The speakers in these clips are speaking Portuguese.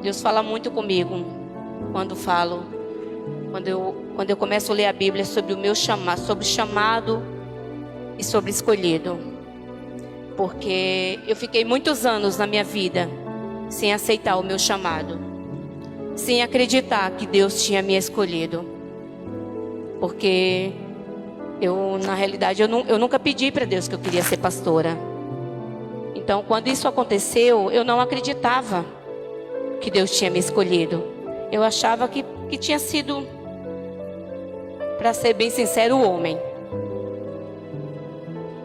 Deus fala muito comigo quando eu começo a ler a Bíblia sobre o meu chamado, sobre chamado e sobre escolhido. Porque eu fiquei muitos anos na minha vida sem aceitar o meu chamado, sem acreditar que Deus tinha me escolhido. Porque na realidade, eu nunca pedi para Deus que eu queria ser pastora. Então, quando isso aconteceu, eu não acreditava que Deus tinha me escolhido. Eu achava que tinha sido, para ser bem sincero, o homem.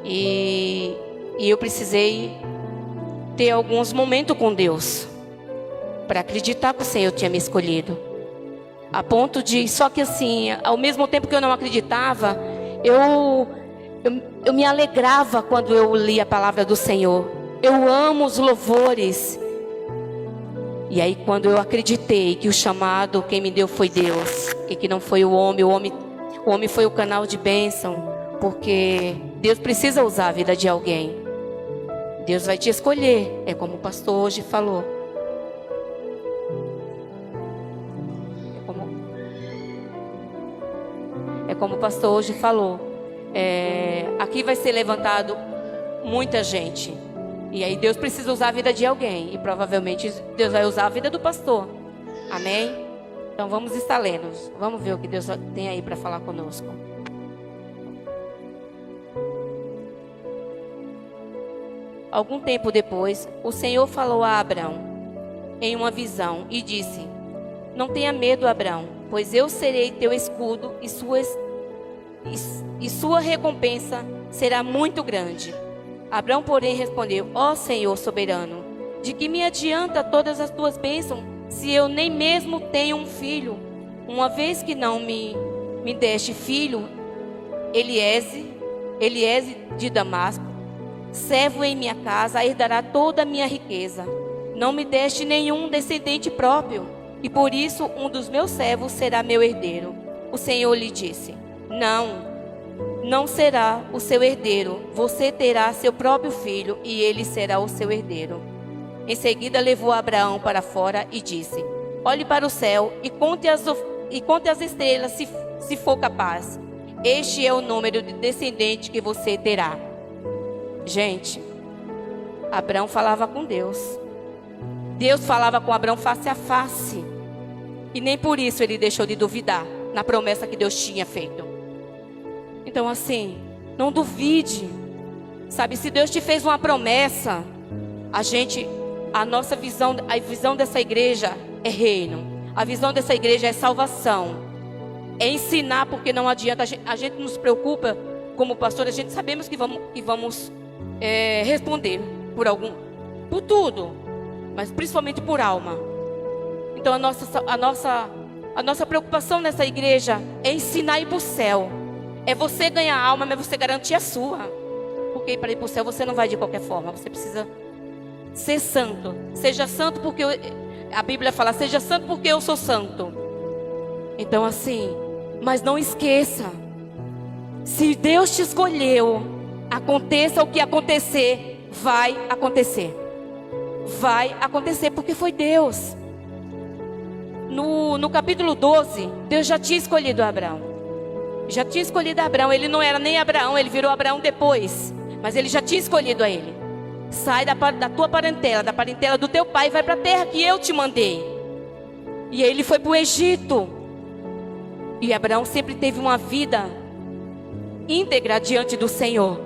E eu precisei ter alguns momentos com Deus para acreditar que o Senhor tinha me escolhido. A ponto de, só que assim, ao mesmo tempo que eu não acreditava, eu me alegrava quando eu li a palavra do Senhor. Eu amo os louvores. E aí quando eu acreditei que o chamado, quem me deu foi Deus, e que não foi o homem foi o canal de bênção, porque Deus precisa usar a vida de alguém. Deus vai te escolher, é como o pastor hoje falou. É como o pastor hoje falou. Aqui vai ser levantado muita gente. E aí Deus precisa usar a vida de alguém. E provavelmente Deus vai usar a vida do pastor. Amém? Então vamos estar lendo. Vamos ver o que Deus tem aí para falar conosco. Algum tempo depois, o Senhor falou a Abrão em uma visão e disse: não tenha medo, Abrão, pois eu serei teu escudo e sua recompensa será muito grande. Abrão, porém, respondeu: ó Senhor soberano, de que me adianta todas as tuas bênçãos, se eu nem mesmo tenho um filho? Uma vez que não me deste filho, Eliese de Damasco, servo em minha casa, herdará toda a minha riqueza. Não me deste nenhum descendente próprio, e por isso um dos meus servos será meu herdeiro. O Senhor lhe disse: não será o seu herdeiro, você terá seu próprio filho, e ele será o seu herdeiro. Em seguida levou Abraão para fora e disse: olhe para o céu e conte as estrelas, se for capaz. Este é o número de descendentes que você terá. Gente, Abraão falava com Deus. Deus falava com Abraão face a face. E nem por isso ele deixou de duvidar na promessa que Deus tinha feito. Então assim, não duvide. Sabe, se Deus te fez uma promessa, a nossa visão, a visão dessa igreja é reino. A visão dessa igreja é salvação. É ensinar, porque não adianta. A gente nos preocupa como pastor, a gente sabemos que vamos responder por tudo, mas principalmente por alma. Então a nossa preocupação nessa igreja é ensinar e ir para o céu. É você ganhar a alma, mas você garantir a sua. Porque para ir para o céu você não vai de qualquer forma. Você precisa ser santo. Seja santo porque a Bíblia fala: seja santo porque eu sou santo. Então assim, mas não esqueça, se Deus te escolheu, aconteça o que acontecer, vai acontecer. Vai acontecer porque foi Deus. No capítulo 12, Deus já tinha escolhido Abraão. Já tinha escolhido Abraão. Ele não era nem Abraão, ele virou Abraão depois. Mas ele já tinha escolhido a ele. Sai da tua parentela, da parentela do teu pai, e vai para a terra que eu te mandei. E aí ele foi para o Egito. E Abraão sempre teve uma vida íntegra diante do Senhor.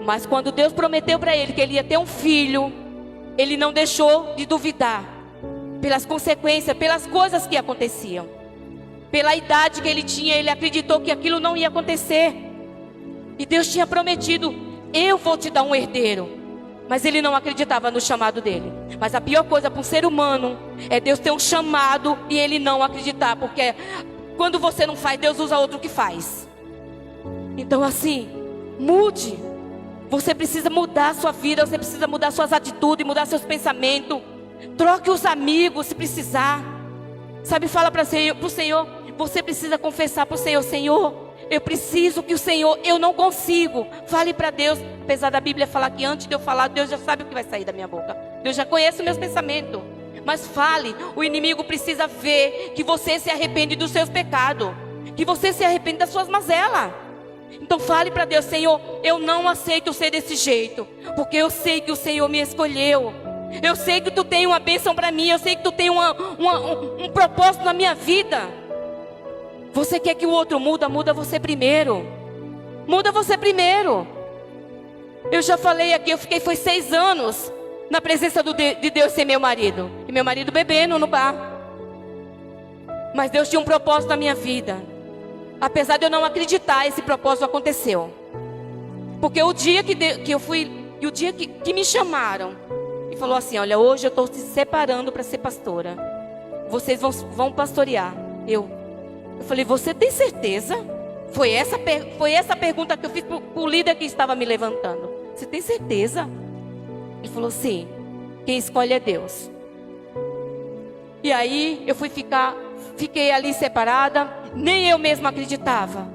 Mas quando Deus prometeu para ele que ele ia ter um filho, ele não deixou de duvidar. Pelas consequências, pelas coisas que aconteciam. Pela idade que ele tinha, ele acreditou que aquilo não ia acontecer. E Deus tinha prometido: eu vou te dar um herdeiro. Mas ele não acreditava no chamado dele. Mas a pior coisa para um ser humano é Deus ter um chamado e ele não acreditar. Porque quando você não faz, Deus usa outro que faz. Então assim, mude. Você precisa mudar a sua vida, você precisa mudar suas atitudes, mudar seus pensamentos. Troque os amigos se precisar. Sabe, fala para o Senhor. Você precisa confessar para o Senhor: Senhor, eu preciso que o Senhor, eu não consigo. Fale para Deus. Apesar da Bíblia falar que antes de eu falar, Deus já sabe o que vai sair da minha boca. Deus já conhece os meus pensamentos. Mas fale. O inimigo precisa ver que você se arrepende dos seus pecados, que você se arrepende das suas mazelas. Então fale para Deus: Senhor, eu não aceito ser desse jeito, porque eu sei que o Senhor me escolheu. Eu sei que tu tem uma bênção para mim. Eu sei que tu tem um propósito na minha vida. Você quer que o outro muda? Muda você primeiro. Muda você primeiro. Eu já falei aqui, foi 6 anos na presença de Deus sem meu marido. E meu marido bebendo no bar. Mas Deus tinha um propósito na minha vida. Apesar de eu não acreditar, esse propósito aconteceu. Porque o dia que eu fui, e o dia que me chamaram e falou assim: olha, hoje eu estou se separando para ser pastora. Vocês vão pastorear. Eu falei: você tem certeza? Foi essa pergunta que eu fiz para o líder que estava me levantando. Você tem certeza? Ele falou: sim. Quem escolhe é Deus. E aí eu fiquei ali separada. Nem eu mesma acreditava.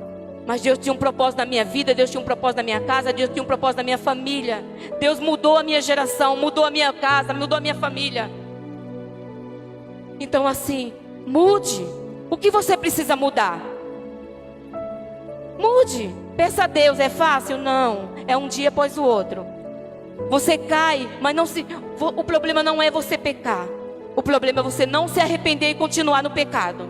Mas Deus tinha um propósito na minha vida. Deus tinha um propósito na minha casa. Deus tinha um propósito na minha família. Deus mudou a minha geração, mudou a minha casa, mudou a minha família. Então assim, mude. O que você precisa mudar? Mude. Peça a Deus. É fácil? Não. É um dia após o outro. Você cai, mas o problema não é você pecar. O problema é você não se arrepender e continuar no pecado.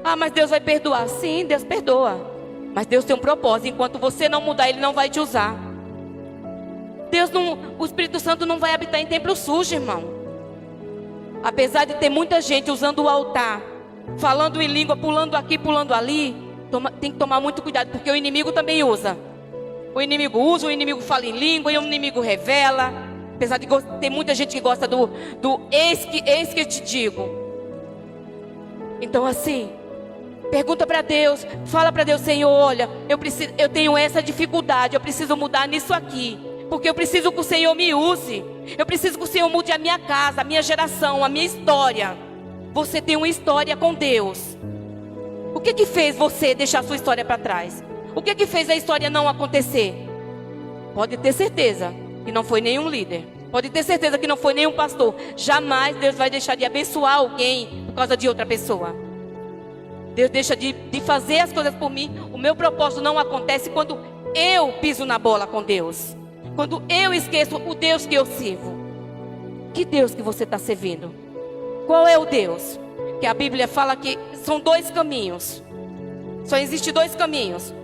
Ah, mas Deus vai perdoar. Sim, Deus perdoa. Mas Deus tem um propósito. Enquanto você não mudar, Ele não vai te usar. O Espírito Santo não vai habitar em templo sujo, irmão. Apesar de ter muita gente usando o altar, falando em língua, pulando aqui, pulando ali, tem que tomar muito cuidado, porque o inimigo também usa. O inimigo usa, o inimigo fala em língua, e o inimigo revela. Apesar de ter muita gente que gosta do eis que eu te digo. Então assim, pergunta para Deus, fala para Deus: Senhor, olha, eu tenho essa dificuldade, eu preciso mudar nisso aqui, porque eu preciso que o Senhor me use. Eu preciso que o Senhor mude a minha casa, a minha geração, a minha história. Você tem uma história com Deus. O que fez você deixar a sua história para trás? O que fez a história não acontecer? Pode ter certeza que não foi nenhum líder. Pode ter certeza que não foi nenhum pastor. Jamais Deus vai deixar de abençoar alguém por causa de outra pessoa. Deus deixa de fazer as coisas por mim. O meu propósito não acontece quando eu piso na bola com Deus. Quando eu esqueço o Deus que eu sirvo. Que Deus que você está servindo? Qual é o Deus? Que a Bíblia fala que são 2 caminhos. Só existe 2 caminhos.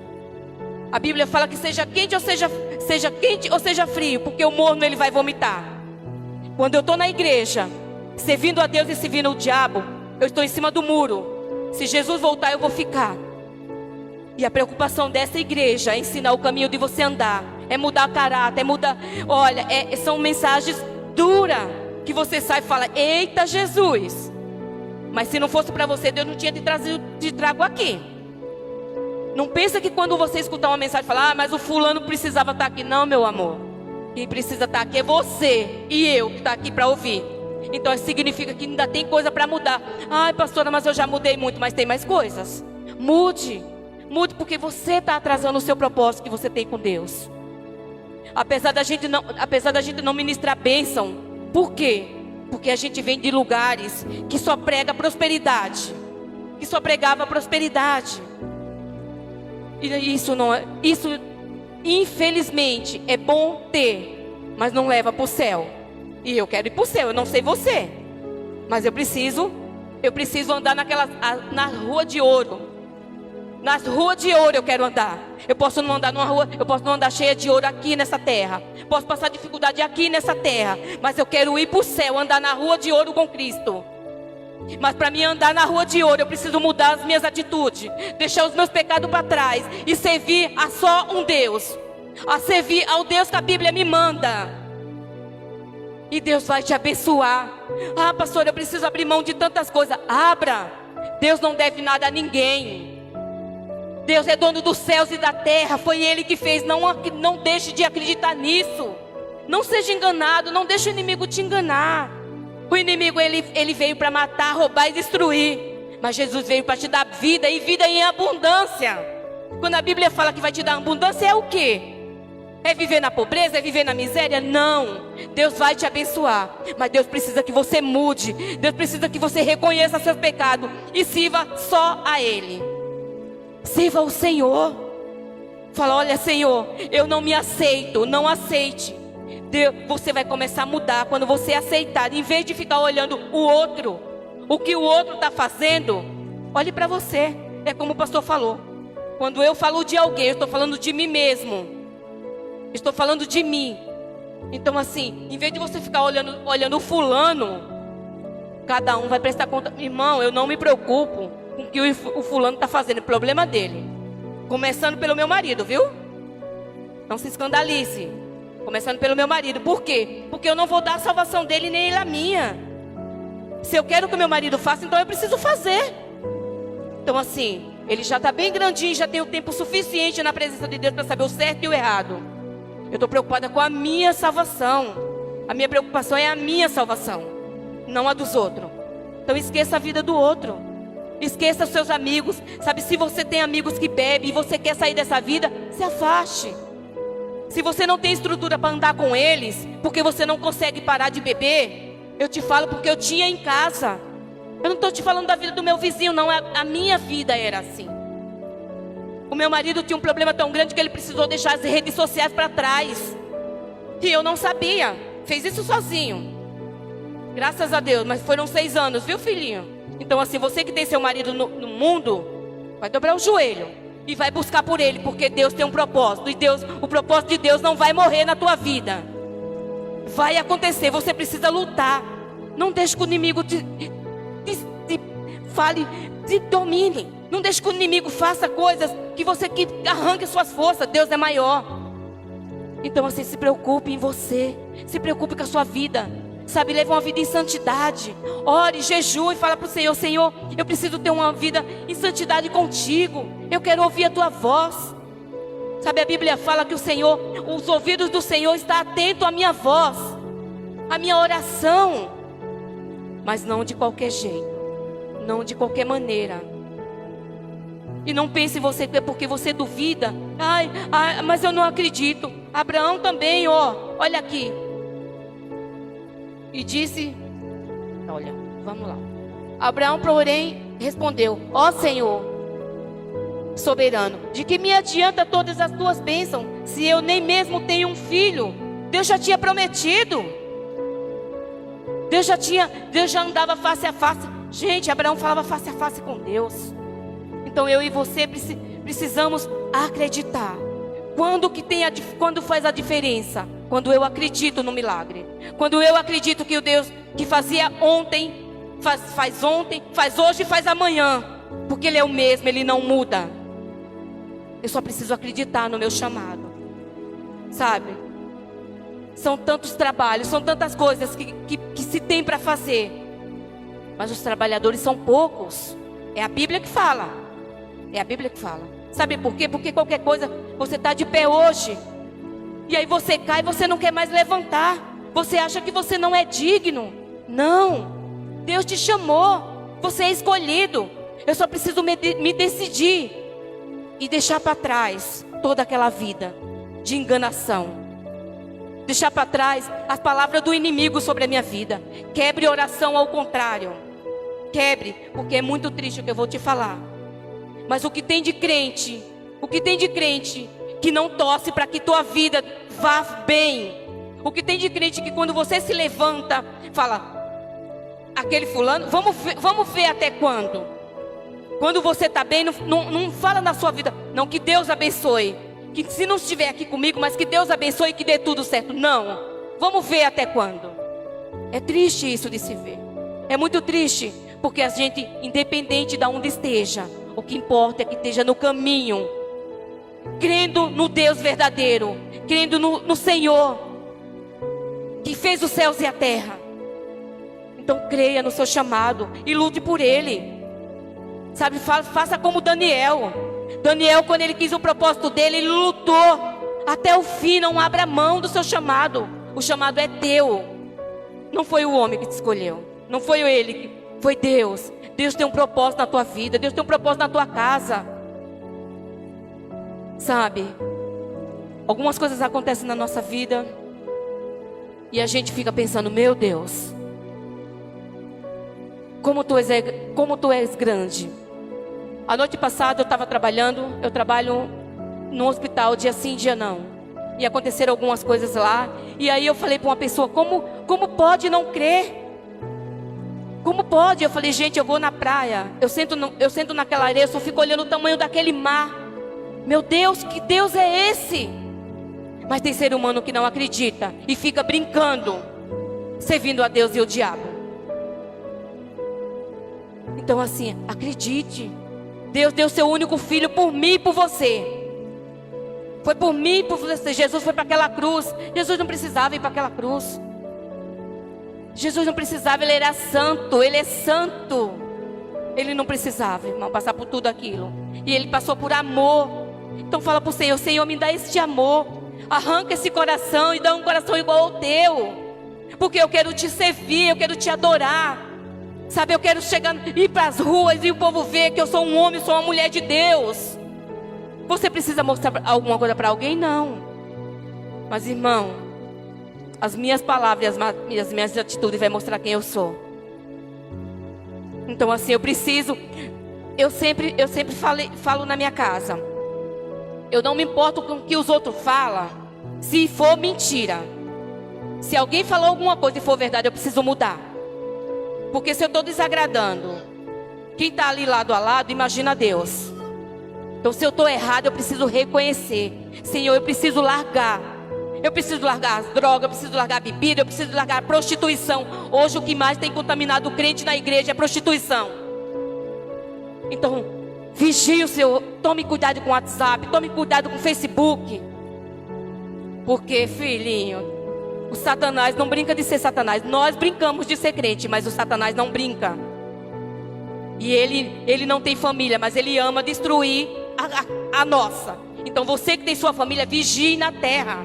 A Bíblia fala que seja quente ou seja frio, porque o morno ele vai vomitar. Quando eu estou na igreja, servindo a Deus e servindo o diabo, eu estou em cima do muro. Se Jesus voltar, eu vou ficar. E a preocupação dessa igreja é ensinar o caminho de você andar, é mudar caráter, é mudar. Olha, são mensagens duras que você sai e fala: eita Jesus! Mas se não fosse para você, Deus não tinha te trago aqui. Não pensa que quando você escutar uma mensagem falar: ah, mas o fulano precisava estar aqui. Não, meu amor. Quem precisa estar aqui é você e eu que está aqui para ouvir. Então significa que ainda tem coisa para mudar. Ai, pastora, mas eu já mudei muito. Mas tem mais coisas. Mude. Mude, porque você está atrasando o seu propósito que você tem com Deus. Apesar da gente não ministrar bênção. Por quê? Porque a gente vem de lugares que só prega prosperidade. Que só pregava prosperidade. E isso infelizmente é bom ter, mas não leva para o céu. E eu quero ir para o céu, eu não sei você, mas eu preciso andar na rua de ouro. Nas ruas de ouro eu quero andar. Eu posso não andar numa rua, eu posso não andar cheia de ouro aqui nessa terra. Posso passar dificuldade aqui nessa terra, mas eu quero ir para o céu, andar na rua de ouro com Cristo. Mas para mim andar na rua de ouro, eu preciso mudar as minhas atitudes, deixar os meus pecados para trás e servir a só um Deus, a servir ao Deus que a Bíblia me manda. E Deus vai te abençoar. Ah, pastor, eu preciso abrir mão de tantas coisas. Abra. Deus não deve nada a ninguém. Deus é dono dos céus e da terra. Foi Ele que fez. Não deixe de acreditar nisso. Não seja enganado. Não deixe o inimigo te enganar. O inimigo ele veio para matar, roubar e destruir. Mas Jesus veio para te dar vida, e vida em abundância. Quando a Bíblia fala que vai te dar abundância, é o quê? É viver na pobreza? É viver na miséria? Não. Deus vai te abençoar. Mas Deus precisa que você mude. Deus precisa que você reconheça seus pecados e sirva só a Ele. Sirva o Senhor. Fala, olha, Senhor, eu não me aceito. Não aceite. Deus, você vai começar a mudar quando você aceitar. Em vez de ficar olhando o outro, o que o outro está fazendo, olhe para você. É como o pastor falou. Quando eu falo de alguém, eu estou falando de mim mesmo. Estou falando de mim. Então assim, em vez de você ficar olhando o fulano, cada um vai prestar conta. Irmão, eu não me preocupo com o que o fulano está fazendo. Problema dele. Começando pelo meu marido, viu? Não se escandalize. Começando pelo meu marido. Por quê? Porque eu não vou dar a salvação dele nem ele a minha. Se eu quero que o meu marido faça, então eu preciso fazer. Então assim, ele já está bem grandinho, já tem o tempo suficiente na presença de Deus para saber o certo e o errado. Eu estou preocupada com a minha salvação. A minha preocupação é a minha salvação, não a dos outros. Então esqueça a vida do outro. Esqueça os seus amigos. Sabe, se você tem amigos que bebem e você quer sair dessa vida, se afaste. Se você não tem estrutura para andar com eles, porque você não consegue parar de beber, eu te falo porque eu tinha em casa. Eu não estou te falando da vida do meu vizinho, não. A minha vida era assim. O meu marido tinha um problema tão grande que ele precisou deixar as redes sociais para trás. E eu não sabia. Fez isso sozinho. Graças a Deus. Mas foram 6 anos, viu, filhinho? Então assim, você que tem seu marido no mundo, vai dobrar o joelho e vai buscar por ele, porque Deus tem um propósito. E o propósito de Deus não vai morrer na tua vida. Vai acontecer. Você precisa lutar. Não deixe que o inimigo te domine. Não deixe que o inimigo faça coisas que arranque suas forças. Deus é maior. Então assim, se preocupe em você. Se preocupe com a sua vida. Sabe, leve uma vida em santidade. Ore, jejue e fala para o Senhor: Senhor, eu preciso ter uma vida em santidade contigo. Eu quero ouvir a tua voz. Sabe, a Bíblia fala que o Senhor, os ouvidos do Senhor estão atentos à minha voz, à minha oração. Mas não de qualquer jeito. Não de qualquer maneira. E não pense em você que é porque você duvida. Ai, mas eu não acredito. Abraão também, olha aqui. E disse, olha, vamos lá. Abraão, porém, respondeu: ó Senhor soberano, de que me adianta todas as tuas bênçãos, se eu nem mesmo tenho um filho? Deus já tinha prometido. Deus já andava face a face. Gente, Abraão falava face a face com Deus. Então eu e você precisamos acreditar. Quando faz a diferença? Quando eu acredito no milagre. Quando eu acredito que o Deus que fazia ontem, faz ontem, faz hoje e faz amanhã. Porque Ele é o mesmo, Ele não muda. Eu só preciso acreditar no meu chamado. Sabe? São tantos trabalhos, são tantas coisas que se tem para fazer. Mas os trabalhadores são poucos. É a Bíblia que fala. É a Bíblia que fala. Sabe por quê? Porque qualquer coisa, você está de pé hoje. E aí você cai e você não quer mais levantar. Você acha que você não é digno. Não. Deus te chamou. Você é escolhido. Eu só preciso me decidir. E deixar para trás toda aquela vida de enganação. Deixar para trás as palavras do inimigo sobre a minha vida. Quebre oração ao contrário. Quebre, porque é muito triste o que eu vou te falar. Mas o que tem de crente que não torce para que tua vida vá bem. O que tem de crente que quando você se levanta, fala: aquele fulano, vamos ver até quando. Quando você está bem, não fala na sua vida, não, que Deus abençoe. Que se não estiver aqui comigo, mas que Deus abençoe e que dê tudo certo. Não, vamos ver até quando. É triste isso de se ver. É muito triste, porque a gente, independente de onde esteja, o que importa é que esteja no caminho, crendo no Deus verdadeiro, crendo no Senhor, que fez os céus e a terra. Então creia no seu chamado e lute por ele. Sabe, faça como Daniel. Daniel, quando ele quis o propósito dele, ele lutou até o fim. Não abra mão do seu chamado. O chamado é teu. Não foi o homem que te escolheu. Não foi ele, foi Deus. Deus tem um propósito na tua vida. Deus tem um propósito na tua casa. Sabe? Algumas coisas acontecem na nossa vida e a gente fica pensando, meu Deus, como tu és grande. A noite passada eu estava trabalhando, eu trabalho no hospital dia sim, dia não. E aconteceram algumas coisas lá. E aí eu falei para uma pessoa, como pode não crer? Como pode? Eu falei, gente, eu vou na praia, eu sento naquela areia, eu só fico olhando o tamanho daquele mar. Meu Deus, que Deus é esse? Mas tem ser humano que não acredita e fica brincando, servindo a Deus e o diabo. Então assim, acredite. Deus deu seu único filho por mim e por você. Foi por mim e por você. Jesus foi para aquela cruz. Jesus não precisava ir para aquela cruz. Jesus não precisava, ele era santo, ele é santo. Ele não precisava, irmão, passar por tudo aquilo. E ele passou por amor. Então fala para o Senhor, Senhor, me dá este amor. Arranca esse coração e dá um coração igual ao teu. Porque eu quero te servir, eu quero te adorar. Sabe, eu quero ir para as ruas e o povo ver que eu sou um homem, sou uma mulher de Deus. Você precisa mostrar alguma coisa para alguém? Não. Mas irmão, as minhas palavras e as minhas atitudes vai mostrar quem eu sou. Então assim, eu sempre falo na minha casa. Eu não me importo com o que os outros falam, se for mentira. Se alguém falou alguma coisa e for verdade, eu preciso mudar. Porque se eu estou desagradando quem está ali lado a lado, imagina Deus. Então se eu estou errado, eu preciso reconhecer. Senhor, eu preciso largar. Eu preciso largar as drogas, eu preciso largar a bebida, eu preciso largar a prostituição. Hoje o que mais tem contaminado o crente na igreja é prostituição. Então, vigie o Senhor, tome cuidado com o WhatsApp, tome cuidado com o Facebook. Porque, filhinho, o Satanás não brinca de ser Satanás. Nós brincamos de ser crente, mas o Satanás não brinca. E ele não tem família, mas ele ama destruir a nossa. Então você que tem sua família, vigie na terra.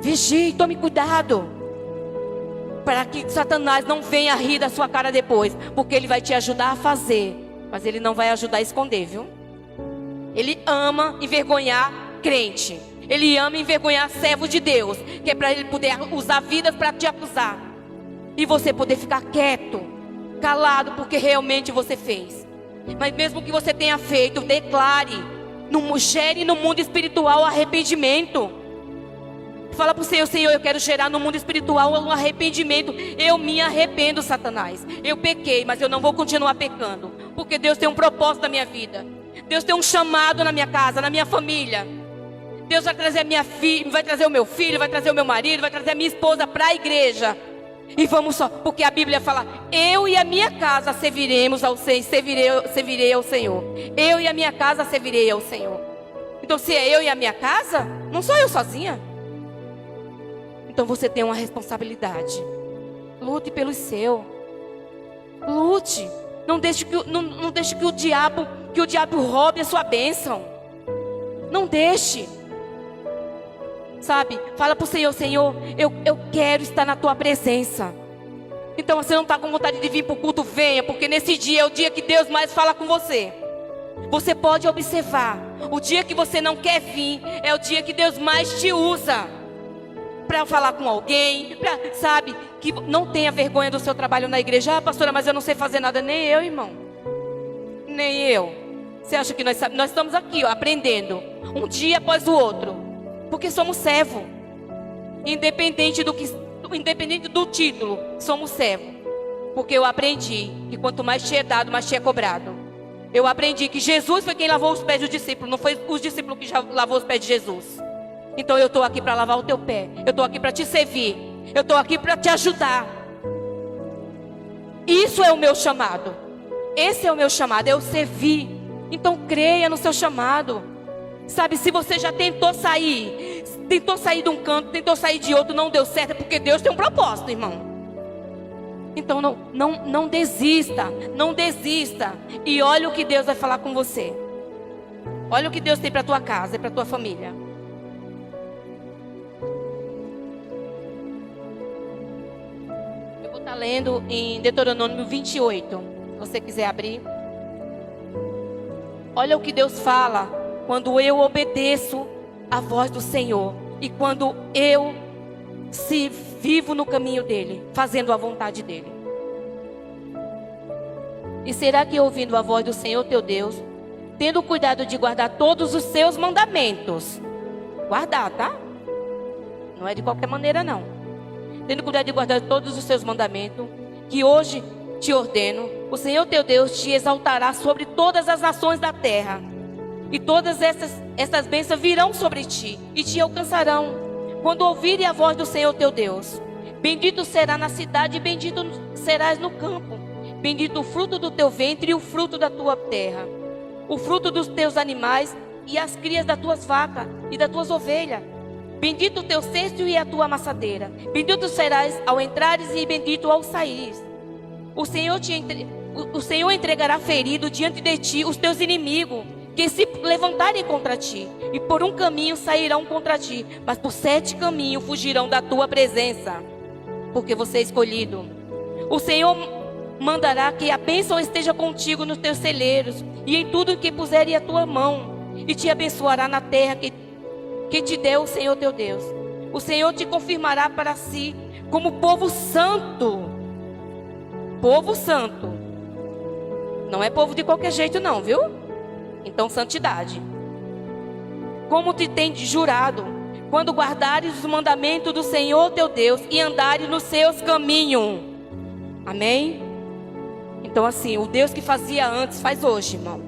Vigie, tome cuidado. Para que Satanás não venha rir da sua cara depois. Porque ele vai te ajudar a fazer, mas ele não vai ajudar a esconder, viu? Ele ama envergonhar crente. Ele ama envergonhar servo de Deus. Que é para ele poder usar vidas para te acusar. E você poder ficar quieto, calado, porque realmente você fez. Mas mesmo que você tenha feito, declare. Gere no mundo espiritual arrependimento. Fala para o Senhor, Senhor, eu quero gerar no mundo espiritual um arrependimento. Eu me arrependo, Satanás. Eu pequei, mas eu não vou continuar pecando. Porque Deus tem um propósito na minha vida. Deus tem um chamado na minha casa, na minha família. Deus vai trazer a minha filha, vai trazer o meu filho, vai trazer o meu marido, vai trazer a minha esposa para a igreja. E vamos só, porque a Bíblia fala, eu e a minha casa serviremos ao Senhor, servirei ao Senhor. Eu e a minha casa servirei ao Senhor. Então se é eu e a minha casa, não sou eu sozinha. Então você tem uma responsabilidade. Lute pelo seu. Lute. Não deixe que o diabo roube a sua bênção. Não deixe. Sabe? Fala para o Senhor, Senhor, eu quero estar na tua presença. Então você não está com vontade de vir para o culto, venha. Porque nesse dia é o dia que Deus mais fala com você. Você pode observar. O dia que você não quer vir é o dia que Deus mais te usa para falar com alguém, sabe, que não tenha vergonha do seu trabalho na igreja. Ah, pastora, mas eu não sei fazer nada. Nem eu, irmão. Nem eu. Você acha que nós estamos aqui, ó, aprendendo, um dia após o outro, porque somos servo. Independente do título, somos servo. Porque eu aprendi que quanto mais te é dado, mais te é cobrado. Eu aprendi que Jesus foi quem lavou os pés dos discípulos, não foi os discípulos que já lavou os pés de Jesus. Então eu estou aqui para lavar o teu pé. Eu estou aqui para te servir. Eu estou aqui para te ajudar. Isso é o meu chamado. Esse é o meu chamado, é eu servir. Então creia no seu chamado. Sabe, se você já tentou sair de um canto, tentou sair de outro, não deu certo, é porque Deus tem um propósito, irmão. Então não desista. Não desista. E olha o que Deus vai falar com você. Olha o que Deus tem para a tua casa e para a tua família. Está lendo em Deuteronômio 28. Se você quiser abrir. Olha o que Deus fala quando eu obedeço a voz do Senhor e quando eu se vivo no caminho dele, fazendo a vontade dele? E será que ouvindo a voz do Senhor teu Deus, tendo cuidado de guardar todos os seus mandamentos, guardar, tá? Não é de qualquer maneira não. Tendo cuidado de guardar todos os seus mandamentos, que hoje te ordeno, o Senhor teu Deus te exaltará sobre todas as nações da terra. E todas essas bênçãos virão sobre ti e te alcançarão, quando ouvirem a voz do Senhor teu Deus. Bendito será na cidade e bendito serás no campo. Bendito o fruto do teu ventre e o fruto da tua terra, o fruto dos teus animais e as crias das tuas vacas e das tuas ovelhas. Bendito o teu cesto e a tua amassadeira. Bendito serás ao entrares e bendito ao saíres. O Senhor entregará ferido diante de ti os teus inimigos, que se levantarem contra ti, e por um caminho sairão contra ti, mas por 7 caminhos fugirão da tua presença, porque você é escolhido. O Senhor mandará que a bênção esteja contigo nos teus celeiros e em tudo que puserem a tua mão, e te abençoará na terra que te deu o Senhor teu Deus. O Senhor te confirmará para si como povo santo. Povo santo. Não é povo de qualquer jeito não, viu? Então santidade. Como te tem jurado, quando guardares os mandamentos do Senhor teu Deus e andares nos seus caminhos. Amém? Então assim, o Deus que fazia antes, faz hoje, irmão.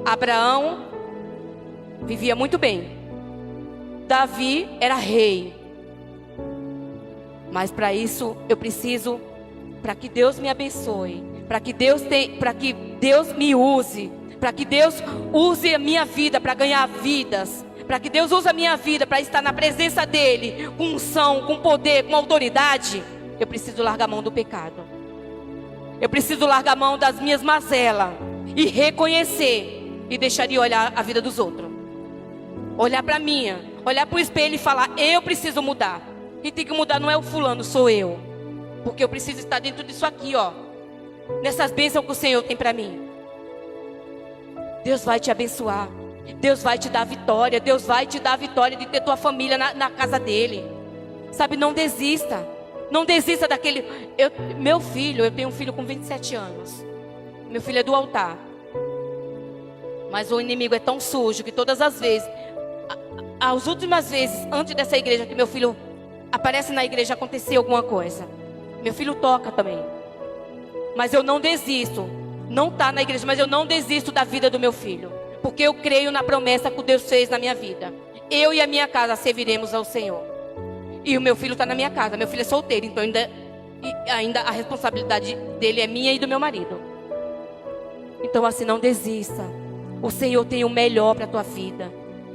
Abraão vivia muito bem. Davi era rei. Mas para isso eu preciso, para que Deus me abençoe, para que Deus me use, para que Deus use a minha vida para ganhar vidas, para que Deus use a minha vida para estar na presença dEle, com unção, com poder, com autoridade. Eu preciso largar a mão do pecado. Eu preciso largar a mão das minhas mazelas e reconhecer e deixar de olhar a vida dos outros. Olhar para a minha, olhar para o espelho e falar: eu preciso mudar. Quem tem que mudar não é o fulano, sou eu. Porque eu preciso estar dentro disso aqui, ó. Nessas bênçãos que o Senhor tem para mim. Deus vai te abençoar. Deus vai te dar vitória. Deus vai te dar a vitória de ter tua família na casa dele. Sabe, não desista. Não desista daquele... eu tenho um filho com 27 anos. Meu filho é do altar. Mas o inimigo é tão sujo que todas as vezes... as últimas vezes, antes dessa igreja, que meu filho aparece na igreja, aconteceu alguma coisa. Meu filho toca também. Mas eu não desisto. Não está na igreja, mas eu não desisto da vida do meu filho. Porque eu creio na promessa que Deus fez na minha vida. Eu e a minha casa serviremos ao Senhor. E o meu filho está na minha casa. Meu filho é solteiro, então ainda a responsabilidade dele é minha e do meu marido. Então assim, não desista. O Senhor tem o melhor para a tua vida.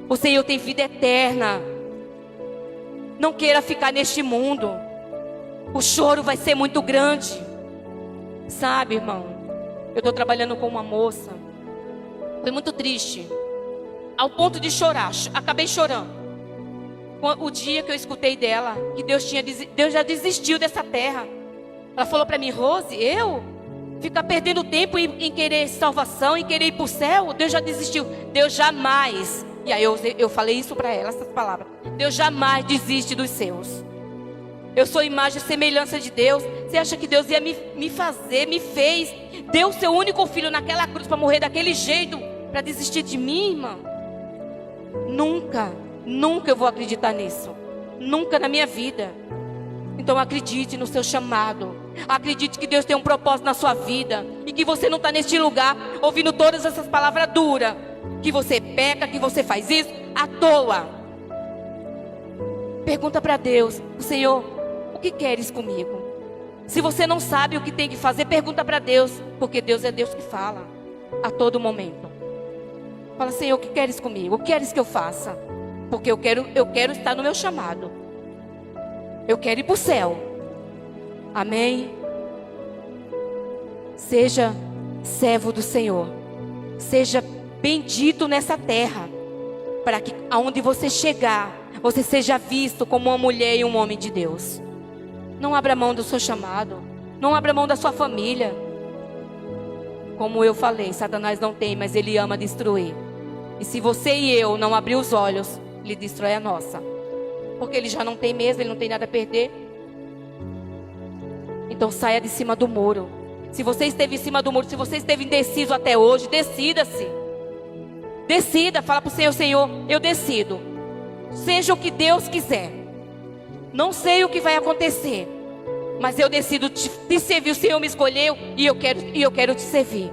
O Senhor tem vida eterna. Não queira ficar neste mundo. O choro vai ser muito grande. Sabe, irmão? Eu estou trabalhando com uma moça. Foi muito triste. Ao ponto de chorar. Acabei chorando. O dia que eu escutei dela, que Deus já desistiu dessa terra. Ela falou para mim: Rose, eu? Ficar perdendo tempo em querer salvação, em querer ir para o céu? Deus já desistiu. Deus jamais. E aí eu falei isso para ela, essas palavras. Deus jamais desiste dos seus. Eu sou imagem e semelhança de Deus. Você acha que Deus ia me fazer, me fez, deu o seu único filho naquela cruz para morrer daquele jeito, para desistir de mim, irmã? Nunca eu vou acreditar nisso. Nunca na minha vida. Então acredite no seu chamado. Acredite que Deus tem um propósito na sua vida. E que você não está neste lugar ouvindo todas essas palavras duras. Que você peca, que você faz isso à toa. Pergunta para Deus: Senhor, o que queres comigo? Se você não sabe o que tem que fazer, pergunta para Deus. Porque Deus é Deus que fala a todo momento. Fala: Senhor, o que queres comigo? O que queres que eu faça? Porque eu quero estar no meu chamado. Eu quero ir para o céu. Amém? Seja servo do Senhor. Seja bendito nessa terra. Para que aonde você chegar, você seja visto como uma mulher e um homem de Deus. Não abra mão do seu chamado. Não abra mão da sua família. Como eu falei, Satanás não tem, mas ele ama destruir. E se você e eu não abrir os olhos, ele destrói a nossa. Porque ele já não tem mesmo, ele não tem nada a perder. Então saia de cima do muro. Se você esteve em cima do muro, se você esteve indeciso até hoje, decida-se. Decida, fala para o Senhor: Senhor, eu decido. Seja o que Deus quiser. Não sei o que vai acontecer, mas eu decido te servir. O Senhor me escolheu e eu quero te servir.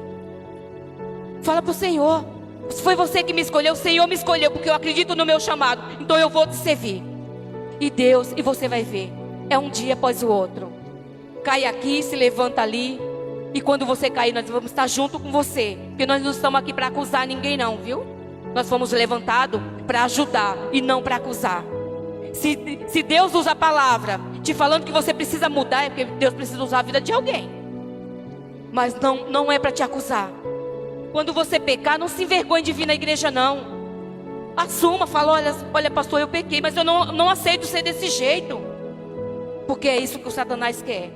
Fala para o Senhor: se foi você que me escolheu, o Senhor me escolheu, porque eu acredito no meu chamado, então eu vou te servir. E você vai ver, é um dia após o outro. Cai aqui, se levanta ali. E quando você cair, nós vamos estar junto com você. Porque nós não estamos aqui para acusar ninguém não, viu? Nós fomos levantados para ajudar e não para acusar. Se Deus usa a palavra te falando que você precisa mudar, é porque Deus precisa usar a vida de alguém. Mas não é para te acusar. Quando você pecar, não se envergonhe de vir na igreja não. Assuma, fala: olha pastor, eu pequei, mas eu não aceito ser desse jeito. Porque é isso que o Satanás quer.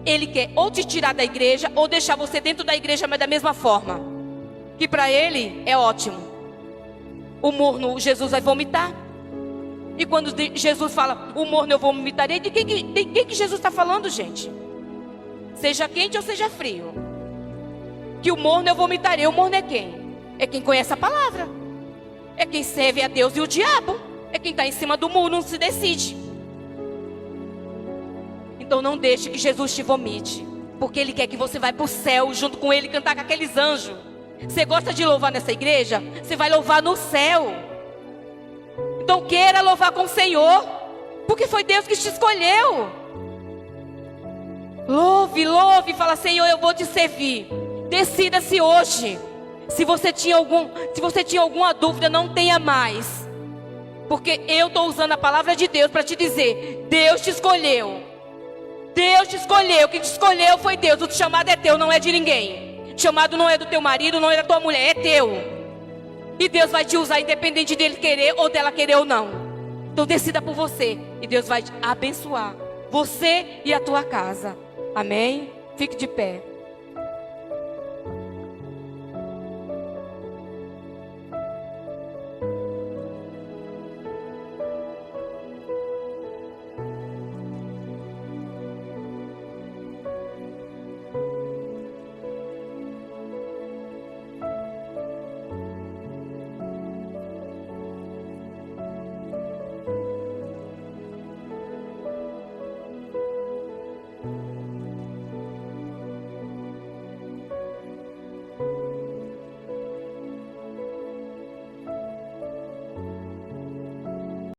Ele quer ou te tirar da igreja, ou deixar você dentro da igreja, mas da mesma forma. Que para ele é ótimo. O morno Jesus vai vomitar. E quando Jesus fala: o morno eu vomitarei, de quem que Jesus está falando, gente? Seja quente ou seja frio. Que o morno eu vomitarei. O morno é quem? É quem conhece a palavra. É quem serve a Deus e o diabo. É quem está em cima do muro, não se decide. Então não deixe que Jesus te vomite, porque Ele quer que você vá para o céu junto com Ele, cantar com aqueles anjos. Você gosta de louvar nessa igreja? Você vai louvar no céu. Então queira louvar com o Senhor, porque foi Deus que te escolheu. Louve, fala: Senhor, eu vou te servir. Decida-se hoje. Se você tinha alguma dúvida, não tenha mais, porque eu estou usando a palavra de Deus para te dizer: Deus te escolheu. Deus te escolheu, quem te escolheu foi Deus. O chamado é teu, não é de ninguém. O chamado não é do teu marido, não é da tua mulher, é teu. E Deus vai te usar independente dele querer ou dela querer ou não. Então decida por você e Deus vai te abençoar, você e a tua casa. Amém? Fique de pé.